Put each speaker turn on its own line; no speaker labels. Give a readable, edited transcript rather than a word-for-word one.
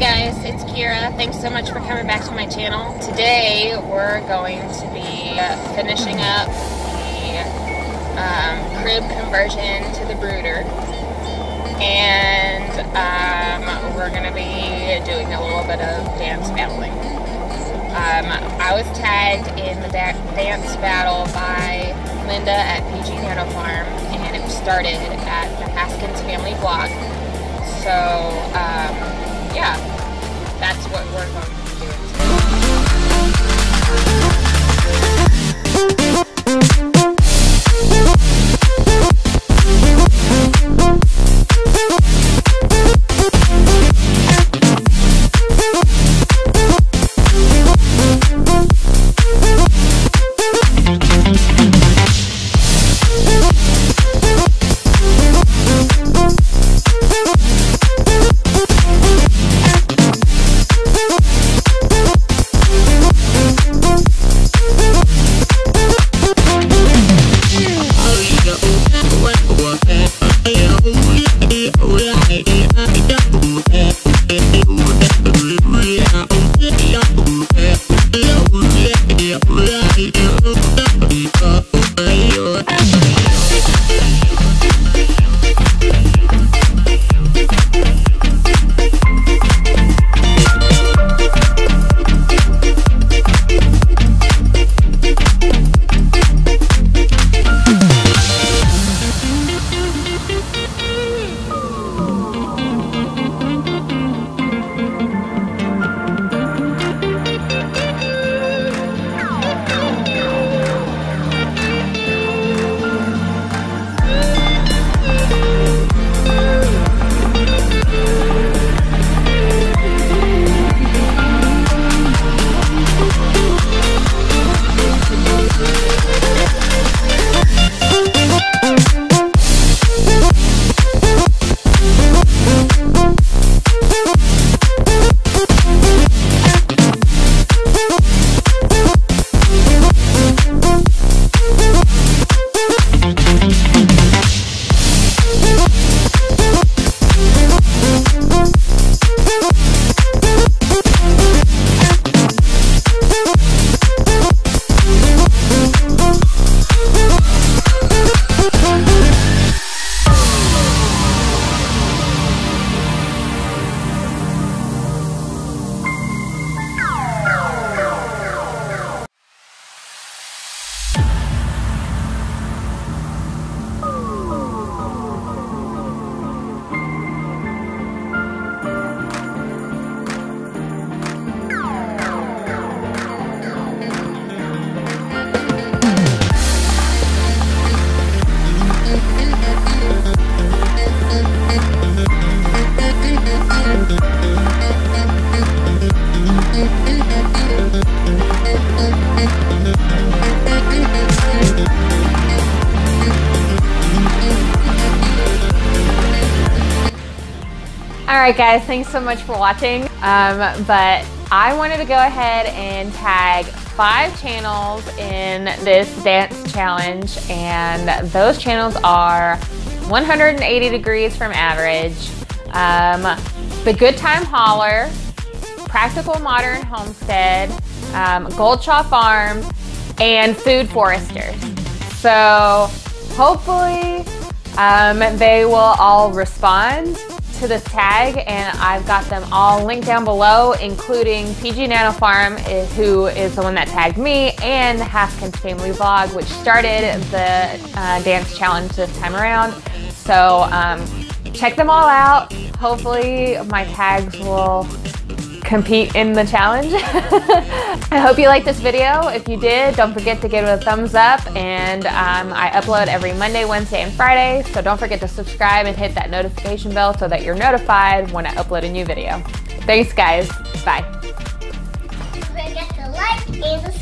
guys, it's Kira. Thanks so much for coming back to my channel. Today we're going to be finishing up the crib conversion to the brooder, and we're going to be doing a little bit of dance battling. I was tagged in the dance battle by Linda at PG Nano Farm, and it started at the Haskins family blog. So yeah, that's what we're going to be doing Alright guys, thanks so much for watching, but I wanted to go ahead and tag 5 channels in this dance challenge, and those channels are 180 Degrees from Average, The Good Time Hauler, Practical Modern Homestead, Goldshaw Farm, and Food Foresters. So hopefully they will all respond to this tag, and I've got them all linked down below, including PG Nano Farm, who is the one that tagged me, and the Haskins Family Vlog, which started the dance challenge this time around. So check them all out. Hopefully my tags will compete in the challenge. I hope you liked this video. If you did, don't forget to give it a thumbs up, and I upload every Monday, Wednesday, and Friday, so don't forget to subscribe and hit that notification bell so that you're notified when I upload a new video. Thanks guys, bye.
Don't forget to like and subscribe.